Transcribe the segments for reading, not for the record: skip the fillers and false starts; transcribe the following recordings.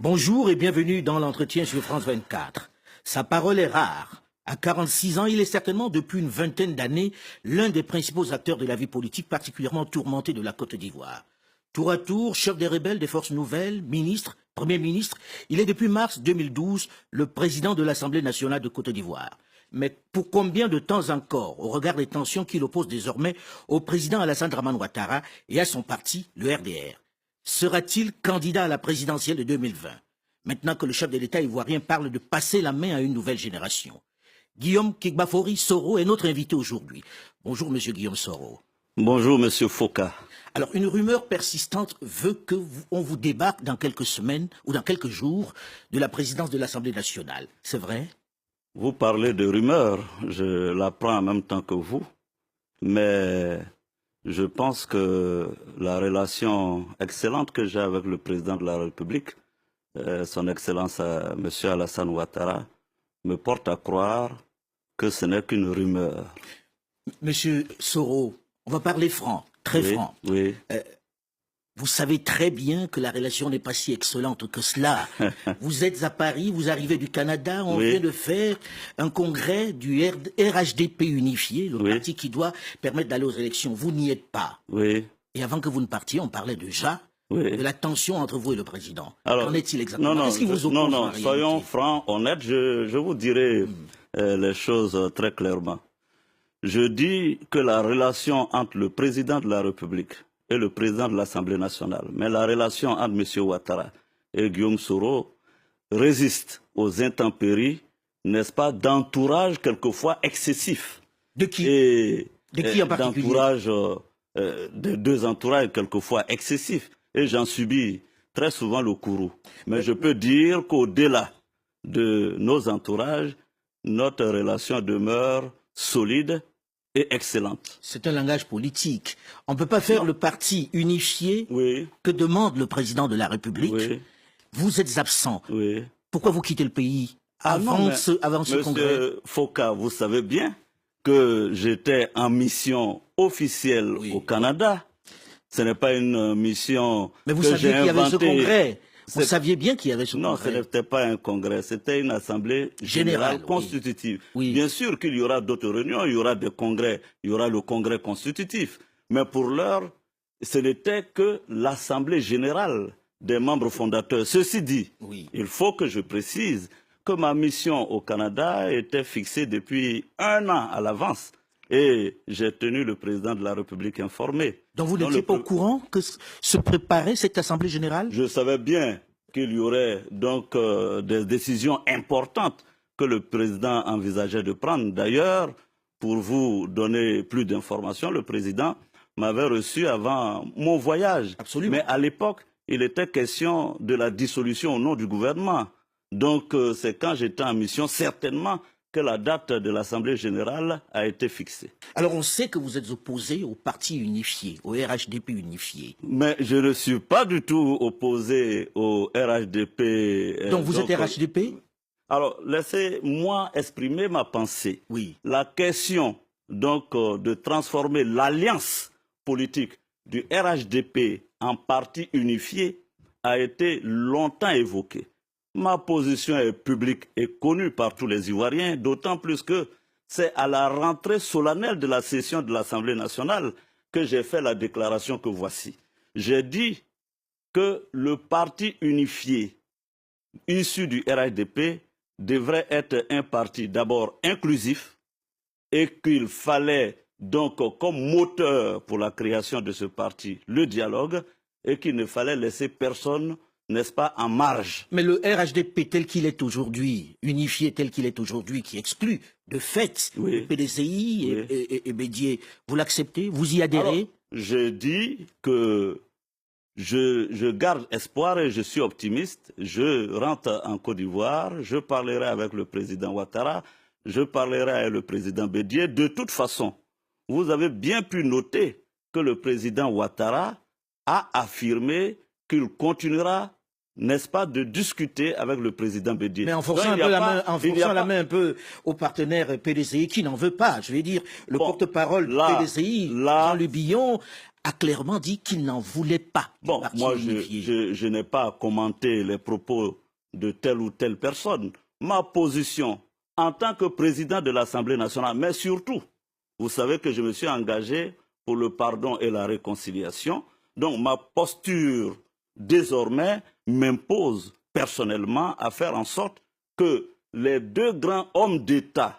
Bonjour et bienvenue dans l'entretien sur France 24. Sa parole est rare. À 46 ans, il est certainement depuis une vingtaine d'années l'un des principaux acteurs de la vie politique particulièrement tourmentée de la Côte d'Ivoire. Tour à tour, chef des rebelles des forces nouvelles, ministre, premier ministre, il est depuis mars 2012 le président de l'Assemblée nationale de Côte d'Ivoire. Mais pour combien de temps encore, au regard des tensions qu'il oppose désormais au président Alassane Dramane Ouattara et à son parti, le RDR? Sera-t-il candidat à la présidentielle de 2020? Maintenant que le chef de l'État ivoirien parle de passer la main à une nouvelle génération. Guillaume Kigbafori Soro est notre invité aujourd'hui. Bonjour, monsieur Guillaume Soro. Bonjour, monsieur Foka. Alors, une rumeur persistante veut qu'on vous débarque dans quelques semaines ou dans quelques jours de la présidence de l'Assemblée nationale. C'est vrai? Vous parlez de rumeurs, je l'apprends en même temps que vous, mais je pense que la relation excellente que j'ai avec le président de la République, son Excellence M. Alassane Ouattara, me porte à croire que ce n'est qu'une rumeur. Monsieur Soro, on va parler franc, très franc. Oui. Vous savez très bien que la relation n'est pas si excellente que cela. Vous êtes à Paris, vous arrivez du Canada, on vient de faire un congrès du RHDP unifié, le parti qui doit permettre d'aller aux élections. Vous n'y êtes pas. Oui. Et avant que vous ne partiez, on parlait déjà de la tension entre vous et le président. Alors, qu'en est-il exactement? Qu'est-ce qui vous oppose en réalité? Soyons francs, honnêtes, je vous dirai les choses très clairement. Je dis que la relation entre le président de la République et le président de l'Assemblée nationale, mais la relation entre M. Ouattara et Guillaume Soro résiste aux intempéries, n'est-ce pas, d'entourage quelquefois excessif. De qui? De qui en particulier? D'entourage, de deux entourages quelquefois excessifs. Et j'en subis très souvent le courroux. Mais je peux dire qu'au-delà de nos entourages, notre relation demeure solide et excellente. C'est un langage politique. On ne peut pas faire le parti unifié que demande le président de la République. Vous êtes absent. Pourquoi vous quittez le pays avant ce congrès? Monsieur Foka, vous savez bien que j'étais en mission officielle au Canada. Ce n'est pas une mission mais vous que saviez j'ai qu'il y avait ce inventée. congrès. Vous saviez bien qu'il y avait ce congrès. Non, ce n'était pas un congrès, c'était une assemblée générale constitutive. Bien sûr qu'il y aura d'autres réunions, il y aura des congrès, il y aura le congrès constitutif. Mais pour l'heure, ce n'était que l'assemblée générale des membres fondateurs. Ceci dit, il faut que je précise que ma mission au Canada était fixée depuis 1 an à l'avance. Et j'ai tenu le président de la République informé. Donc vous n'étiez pas au courant que se préparait cette Assemblée générale? Je savais bien qu'il y aurait donc des décisions importantes que le président envisageait de prendre. D'ailleurs, pour vous donner plus d'informations, le président m'avait reçu avant mon voyage. Absolument. Mais à l'époque, il était question de la dissolution au nom du gouvernement. Donc c'est quand j'étais en mission, certainement, que la date de l'Assemblée générale a été fixée. Alors on sait que vous êtes opposé au parti unifié, au RHDP unifié. Mais je ne suis pas du tout opposé au RHDP. Donc vous êtes RHDP? Alors laissez-moi exprimer ma pensée. La question donc de transformer l'alliance politique du RHDP en parti unifié a été longtemps évoquée. Ma position est publique et connue par tous les Ivoiriens, d'autant plus que c'est à la rentrée solennelle de la session de l'Assemblée nationale que j'ai fait la déclaration que voici. J'ai dit que le parti unifié issu du RHDP devrait être un parti d'abord inclusif et qu'il fallait donc comme moteur pour la création de ce parti le dialogue et qu'il ne fallait laisser personne, n'est-ce pas, en marge. Mais le RHDP tel qu'il est aujourd'hui, unifié tel qu'il est aujourd'hui, qui exclut de fait le PDCI et Bédié, vous l'acceptez? Vous y adhérez? Alors, je dis que je garde espoir et je suis optimiste. Je rentre en Côte d'Ivoire, je parlerai avec le président Ouattara, je parlerai avec le président Bédié. De toute façon, vous avez bien pu noter que le président Ouattara a affirmé qu'il continuera, n'est-ce pas, de discuter avec le président Bédié. Mais en forçant la main un peu aux partenaires PDCI qui n'en veut pas. Je vais dire, le porte-parole PDCI, Jean-Luc Billon, a clairement dit qu'il n'en voulait pas. Bon, moi, je n'ai pas commenté les propos de telle ou telle personne. Ma position, en tant que président de l'Assemblée nationale, mais surtout, vous savez que je me suis engagé pour le pardon et la réconciliation. Donc, ma posture, désormais, m'impose personnellement à faire en sorte que les deux grands hommes d'État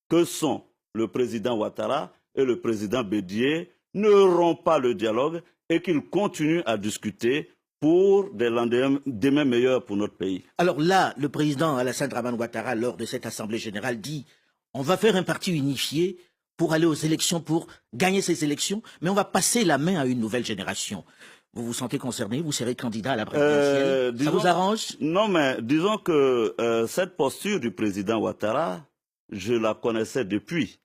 que sont le président Ouattara et le président Bédié ne rompent pas le dialogue et qu'ils continuent à discuter pour des lendemains meilleurs pour notre pays. Alors là, le président Alassane Dramane Ouattara, lors de cette Assemblée générale, dit on va faire un parti unifié pour aller aux élections, pour gagner ces élections, mais on va passer la main à une nouvelle génération. Vous vous sentez concerné? Vous serez candidat à la présidentielle? Ça vous arrange? Non, mais disons que cette posture du président Ouattara, je la connaissais depuis.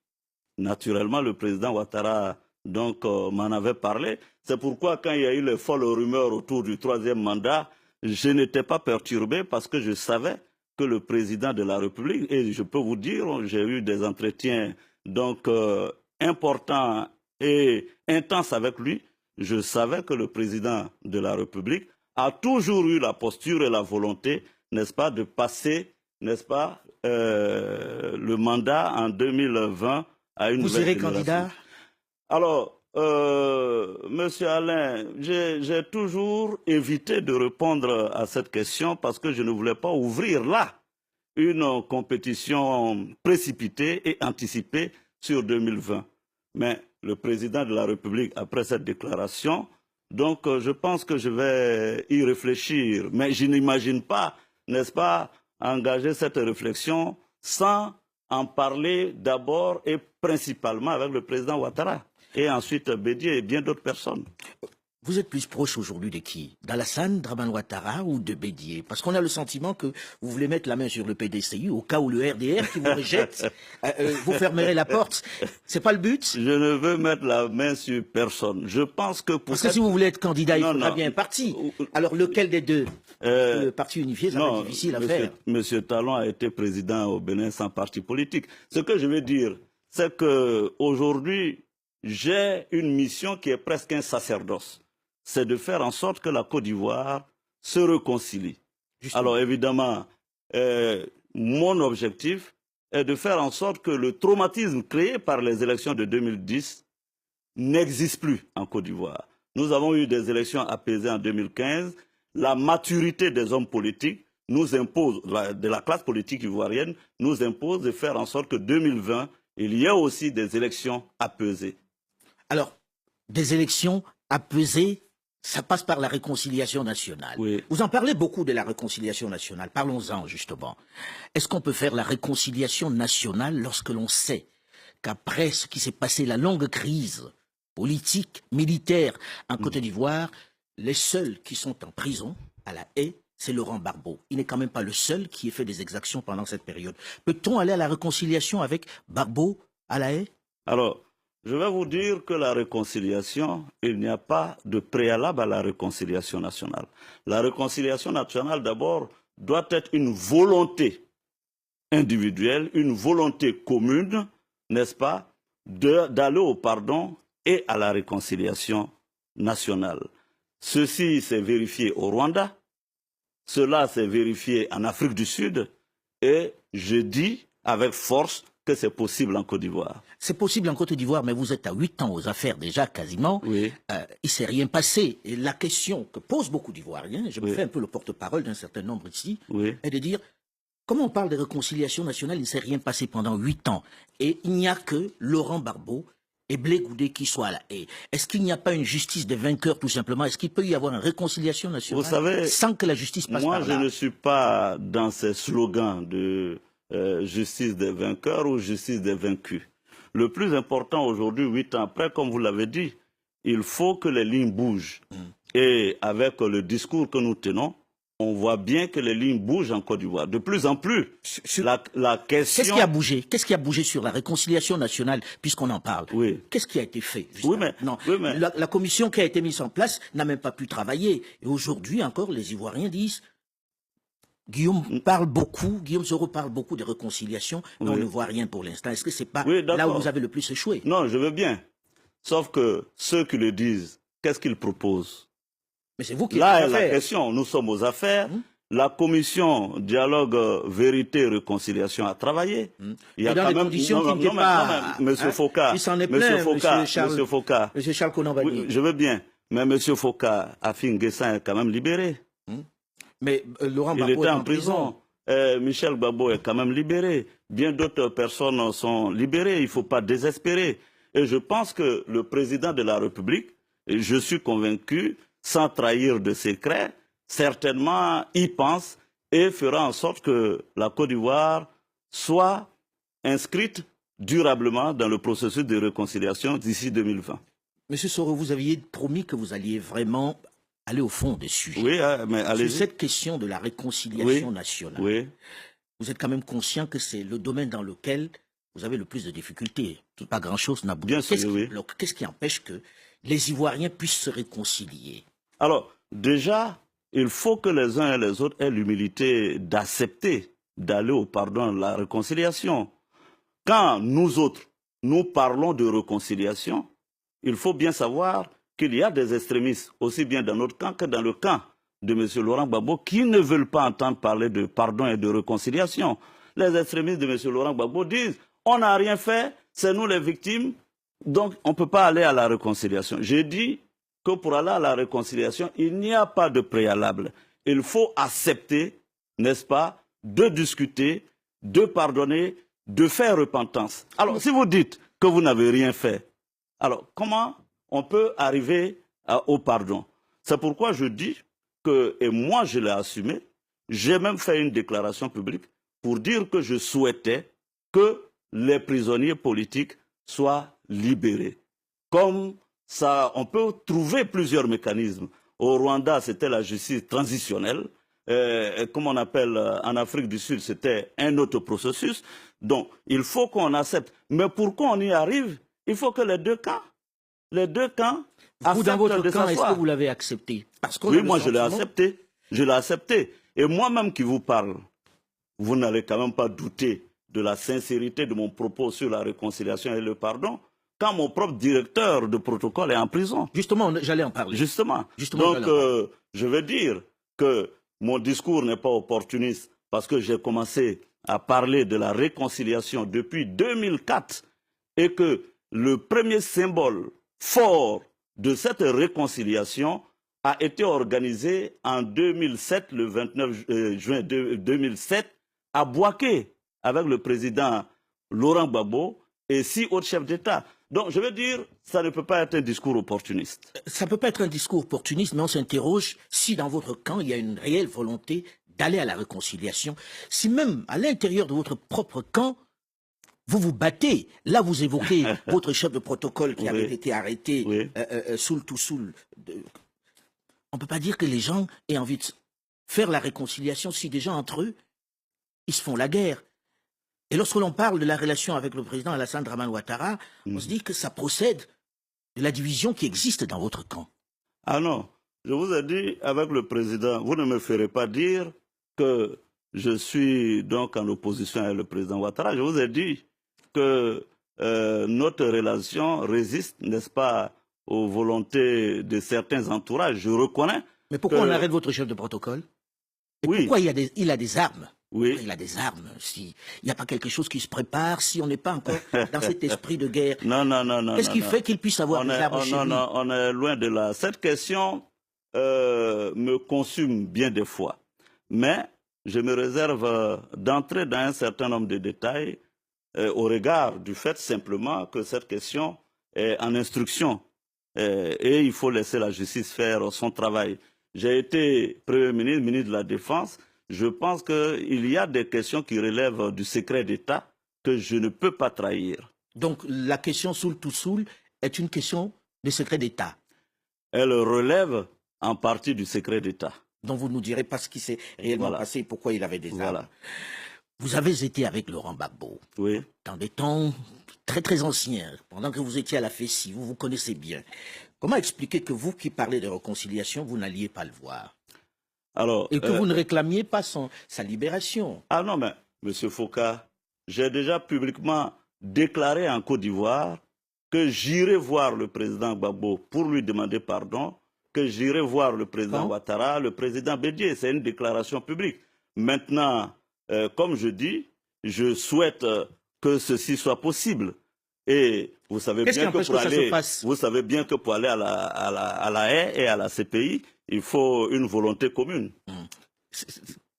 Naturellement, le président Ouattara m'en avait parlé. C'est pourquoi, quand il y a eu les folles rumeurs autour du troisième mandat, je n'étais pas perturbé parce que je savais que le président de la République, et je peux vous dire, j'ai eu des entretiens importants et intenses avec lui, je savais que le président de la République a toujours eu la posture et la volonté, n'est-ce pas, de passer, n'est-ce pas, le mandat en 2020 à une nouvelle génération. Vous serez candidat? Alors, Monsieur Alain, j'ai toujours évité de répondre à cette question parce que je ne voulais pas ouvrir là une compétition précipitée et anticipée sur 2020. Mais le président de la République, après cette déclaration, je pense que je vais y réfléchir. Mais je n'imagine pas, n'est-ce pas, engager cette réflexion sans en parler d'abord et principalement avec le président Ouattara. Et ensuite Bédié et bien d'autres personnes. Vous êtes plus proche aujourd'hui de qui? D'Alassane Dramane Ouattara ou de Bédié? Parce qu'on a le sentiment que vous voulez mettre la main sur le PDCU au cas où le RDR qui vous rejette, vous fermerez la porte. C'est pas le but? Je ne veux mettre la main sur personne. Je pense que Parce que si vous voulez être candidat, il faudra bien un parti. Alors lequel des deux? Le parti unifié, ça va être difficile à faire. Monsieur Talon a été président au Bénin sans parti politique. Ce que je veux dire, c'est qu'aujourd'hui, j'ai une mission qui est presque un sacerdoce. C'est de faire en sorte que la Côte d'Ivoire se réconcilie. Justement. Alors évidemment, mon objectif est de faire en sorte que le traumatisme créé par les élections de 2010 n'existe plus en Côte d'Ivoire. Nous avons eu des élections apaisées en 2015. La maturité des hommes politiques nous impose, de la classe politique ivoirienne, nous impose de faire en sorte que 2020, il y ait aussi des élections apaisées. Alors, des élections apaisées, ça passe par la réconciliation nationale. Oui. Vous en parlez beaucoup de la réconciliation nationale. Parlons-en, justement. Est-ce qu'on peut faire la réconciliation nationale lorsque l'on sait qu'après ce qui s'est passé, la longue crise politique, militaire en Côte d'Ivoire, les seuls qui sont en prison à La Haye, c'est Laurent Gbagbo. Il n'est quand même pas le seul qui ait fait des exactions pendant cette période. Peut-on aller à la réconciliation avec Gbagbo à La Haye? Alors, je vais vous dire que la réconciliation, il n'y a pas de préalable à la réconciliation nationale. La réconciliation nationale, d'abord, doit être une volonté individuelle, une volonté commune, n'est-ce pas, d'aller au pardon et à la réconciliation nationale. Ceci s'est vérifié au Rwanda, cela s'est vérifié en Afrique du Sud, et je dis avec force que c'est possible en Côte d'Ivoire. C'est possible en Côte d'Ivoire, mais vous êtes à 8 ans aux affaires déjà quasiment. Oui. Il ne s'est rien passé. Et la question que posent beaucoup d'Ivoiriens, je me fais un peu le porte-parole d'un certain nombre ici, est de dire, comment on parle de réconciliation nationale, il ne s'est rien passé pendant 8 ans. Et il n'y a que Laurent Gbagbo et Blé Goudé qui soient là. Et est-ce qu'il n'y a pas une justice des vainqueurs tout simplement? Est-ce qu'il peut y avoir une réconciliation nationale Vous savez, sans que la justice passe par là? Moi, je ne suis pas dans ces slogans de justice des vainqueurs ou justice des vaincus. Le plus important aujourd'hui, 8 ans après, comme vous l'avez dit, il faut que les lignes bougent. Et avec le discours que nous tenons, on voit bien que les lignes bougent en Côte d'Ivoire. De plus en plus, la question... Qu'est-ce qui a bougé? Qu'est-ce qui a bougé sur la réconciliation nationale, puisqu'on en parle? Oui. Qu'est-ce qui a été fait? Oui, mais, non. Oui, mais... La commission qui a été mise en place n'a même pas pu travailler. Et aujourd'hui encore, les Ivoiriens disent... Guillaume parle beaucoup, Guillaume Soro parle beaucoup de réconciliation, mais on ne voit rien pour l'instant. Est-ce que c'est pas là où vous avez le plus échoué? Non, je veux bien. Sauf que ceux qui le disent, qu'est-ce qu'ils proposent? Mais c'est vous qui Là est la question. Nous sommes aux affaires. La commission dialogue, vérité, réconciliation a travaillé. Il y a dans des conditions qui n'étaient pas... Monsieur Foucault, il s'en est plein, Monsieur Foucault. Monsieur Charles Konan-Banny. Oui, je veux bien. Mais Monsieur Foucault, Afin Guessin est quand même libéré. Mais Laurent Gbagbo il était en prison. Michel Gbagbo est quand même libéré. Bien d'autres personnes sont libérées. Il ne faut pas désespérer. Et je pense que le président de la République, et je suis convaincu, sans trahir de secret, certainement y pense et fera en sorte que la Côte d'Ivoire soit inscrite durablement dans le processus de réconciliation d'ici 2020. Monsieur Soro, vous aviez promis que vous alliez vraiment aller au fond des sujets. Oui, mais allez-y. Sur cette question de la réconciliation nationale, oui. Vous êtes quand même conscient que c'est le domaine dans lequel vous avez le plus de difficultés. Pas grand-chose n'a bougé. Qu'est-ce qui empêche que les Ivoiriens puissent se réconcilier? Alors, déjà, il faut que les uns et les autres aient l'humilité d'accepter d'aller au pardon, la réconciliation. Quand nous autres, nous parlons de réconciliation, il faut bien savoir qu'il y a des extrémistes, aussi bien dans notre camp que dans le camp de M. Laurent Gbagbo, qui ne veulent pas entendre parler de pardon et de réconciliation. Les extrémistes de M. Laurent Gbagbo disent « on n'a rien fait, c'est nous les victimes, donc on ne peut pas aller à la réconciliation ». J'ai dit que pour aller à la réconciliation, il n'y a pas de préalable. Il faut accepter, n'est-ce pas, de discuter, de pardonner, de faire repentance. Alors, si vous dites que vous n'avez rien fait, alors comment on peut arriver au pardon? C'est pourquoi je dis que, et moi je l'ai assumé, j'ai même fait une déclaration publique pour dire que je souhaitais que les prisonniers politiques soient libérés. Comme ça, on peut trouver plusieurs mécanismes. Au Rwanda, c'était la justice transitionnelle. Comme on appelle en Afrique du Sud, c'était un autre processus. Donc, il faut qu'on accepte. Mais pour qu'on y arrive, il faut que les deux camps vous, dans votre camp, est-ce que vous l'avez accepté? Oui, moi je l'ai accepté. Je l'ai accepté. Et moi-même qui vous parle, vous n'allez quand même pas douter de la sincérité de mon propos sur la réconciliation et le pardon, quand mon propre directeur de protocole est en prison. Justement, j'allais en parler. Justement. Donc, je veux dire que mon discours n'est pas opportuniste parce que j'ai commencé à parler de la réconciliation depuis 2004 et que le premier symbole fort de cette réconciliation a été organisé en 2007, le 29 juin 2007, à Bouaké, avec le président Laurent Gbagbo et 6 autres chefs d'État. Donc, je veux dire, ça ne peut pas être un discours opportuniste. Ça ne peut pas être un discours opportuniste, mais on s'interroge si dans votre camp, il y a une réelle volonté d'aller à la réconciliation. Si même à l'intérieur de votre propre camp, vous vous battez. Là, vous évoquez votre chef de protocole qui avait été arrêté, Soul to Soul. On ne peut pas dire que les gens aient envie de faire la réconciliation si déjà entre eux, ils se font la guerre. Et lorsque l'on parle de la relation avec le président Alassane Dramane Ouattara, on se dit que ça procède de la division qui existe dans votre camp. Ah non, je vous ai dit, avec le président, vous ne me ferez pas dire que je suis donc en opposition avec le président Ouattara. Je vous ai dit que notre relation résiste, n'est-ce pas, aux volontés de certains entourages. Je reconnais. Mais pourquoi on arrête votre chef de protocole? Et pourquoi il a des armes? Oui. Il a des armes. Il n'y a pas quelque chose qui se prépare, si on n'est pas encore dans cet esprit de guerre. Non. Qu'est-ce qui fait qu'il puisse avoir des armes chez lui? Non, on est loin de là. Cette question me consume bien des fois. Mais je me réserve d'entrer dans un certain nombre de détails au regard du fait simplement que cette question est en instruction. Et il faut laisser la justice faire son travail. J'ai été Premier ministre, ministre de la Défense. Je pense qu'il y a des questions qui relèvent du secret d'État que je ne peux pas trahir. Donc la question Soul to Soul est une question de secret d'État? Elle relève en partie du secret d'État. Donc vous ne nous direz pas ce qui s'est réellement passé et pourquoi il avait des armes. Vous avez été avec Laurent Gbagbo dans des temps très très anciens, pendant que vous étiez à la FECI, vous vous connaissez bien. Comment expliquer que vous qui parlez de réconciliation, vous n'alliez pas le voir? Alors, et que vous ne réclamiez pas sa libération? Ah non, mais M. Foucault, j'ai déjà publiquement déclaré en Côte d'Ivoire que j'irai voir le président Gbagbo pour lui demander pardon, que j'irai voir le président Ouattara, le président Bédié. C'est une déclaration publique. Maintenant, comme je dis, je souhaite que ceci soit possible. Et vous savez bien que pour aller à la haie et à la CPI, il faut une volonté commune.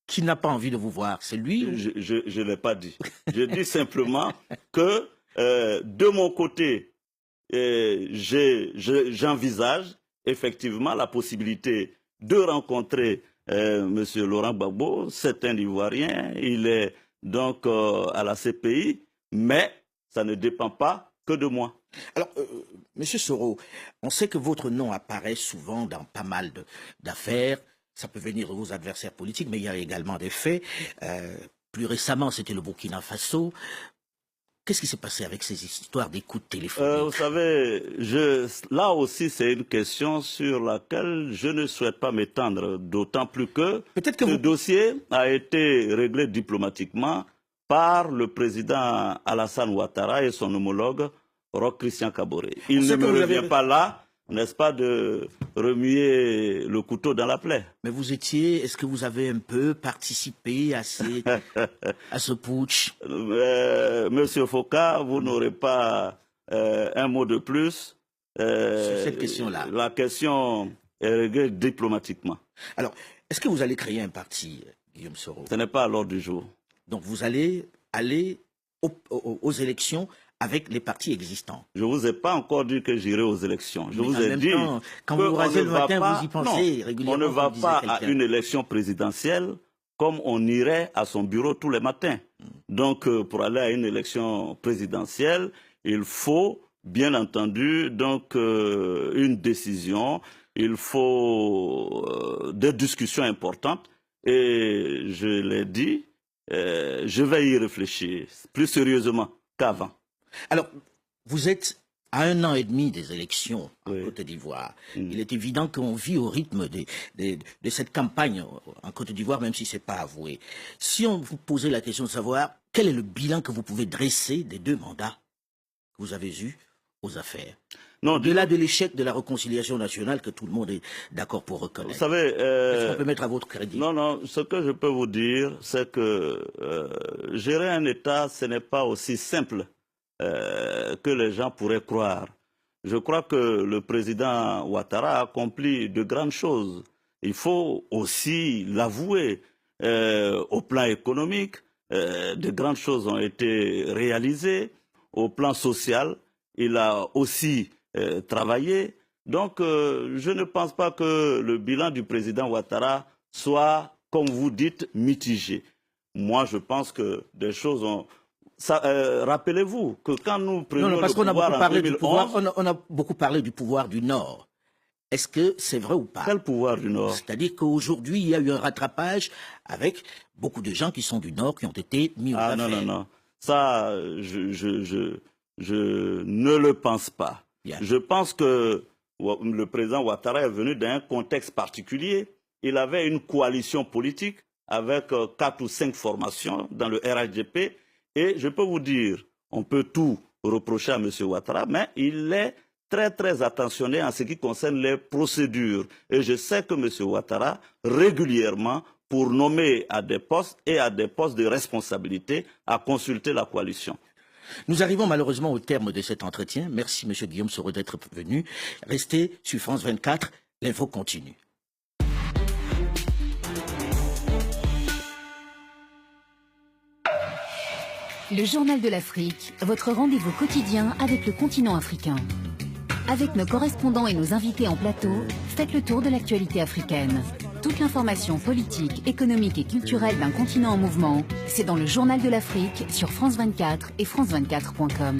Qui n'a pas envie de vous voir, c'est lui? Je ne l'ai pas dit. Je dis simplement que de mon côté, j'envisage effectivement la possibilité de rencontrer M. Laurent Gbagbo. C'est un Ivoirien, il est donc à la CPI, mais ça ne dépend pas que de moi. Alors, M. Soro, on sait que votre nom apparaît souvent dans pas mal d'affaires. Ça peut venir de vos adversaires politiques, mais il y a également des faits. Plus récemment, c'était le Burkina Faso. Qu'est-ce qui s'est passé avec ces histoires d'écoute téléphonique? Vous savez, là aussi, c'est une question sur laquelle je ne souhaite pas m'étendre, d'autant plus que ce dossier a été réglé diplomatiquement par le président Alassane Ouattara et son homologue Roch Christian Kaboré. Il ne me revient pas là, n'est-ce pas, de remuer le couteau dans la plaie. Mais est-ce que vous avez un peu participé à ce putsch? Monsieur Foka, vous n'aurez pas un mot de plus sur cette question-là. La question est réglée diplomatiquement. Alors, est-ce que vous allez créer un parti, Guillaume Soro? Ce n'est pas à l'ordre du jour. Donc vous allez aller aux élections avec les partis existants. Je ne vous ai pas encore dit que j'irai aux élections. Je vous ai dit quand vous rasez le matin, vous y pensez régulièrement. On ne va pas à une élection présidentielle comme on irait à son bureau tous les matins. Donc pour aller à une élection présidentielle, il faut bien entendu donc une décision, il faut des discussions importantes et je l'ai dit, je vais y réfléchir plus sérieusement qu'avant. Alors, vous êtes à 1 an et demi des élections en Côte d'Ivoire. Il est évident qu'on vit au rythme de cette campagne en Côte d'Ivoire, même si ce n'est pas avoué. Si on vous posait la question de savoir quel est le bilan que vous pouvez dresser des 2 mandats que vous avez eus aux affaires, au-delà de l'échec de la réconciliation nationale que tout le monde est d'accord pour reconnaître. Vous savez, est-ce qu'on peut mettre à votre crédit? Non, ce que je peux vous dire, c'est que gérer un État, ce n'est pas aussi simple que les gens pourraient croire. Je crois que le président Ouattara a accompli de grandes choses. Il faut aussi l'avouer. Au plan économique, de grandes choses ont été réalisées. Au plan social, il a aussi travaillé. Donc, je ne pense pas que le bilan du président Ouattara soit, comme vous dites, mitigé. Moi, je pense que des choses ont... Rappelez-vous que quand nous prenions le pouvoir en 2011... On a beaucoup parlé du pouvoir du Nord. Est-ce que c'est vrai ou pas? Quel pouvoir du Nord? C'est-à-dire qu'aujourd'hui, il y a eu un rattrapage avec beaucoup de gens qui sont du Nord qui ont été mis au affaire. Non. Ça, je ne le pense pas. Bien. Je pense que le président Ouattara est venu d'un contexte particulier. Il avait une coalition politique avec 4 ou 5 formations dans le RHDP. Et je peux vous dire, on peut tout reprocher à M. Ouattara, mais il est très très attentionné en ce qui concerne les procédures. Et je sais que M. Ouattara, régulièrement, pour nommer à des postes et à des postes de responsabilité, a consulté la coalition. Nous arrivons malheureusement au terme de cet entretien. Merci M. Guillaume Soro d'être venu. Restez sur France 24, l'info continue. Le Journal de l'Afrique, votre rendez-vous quotidien avec le continent africain. Avec nos correspondants et nos invités en plateau, faites le tour de l'actualité africaine. Toute l'information politique, économique et culturelle d'un continent en mouvement, c'est dans le Journal de l'Afrique sur France 24 et France24.com.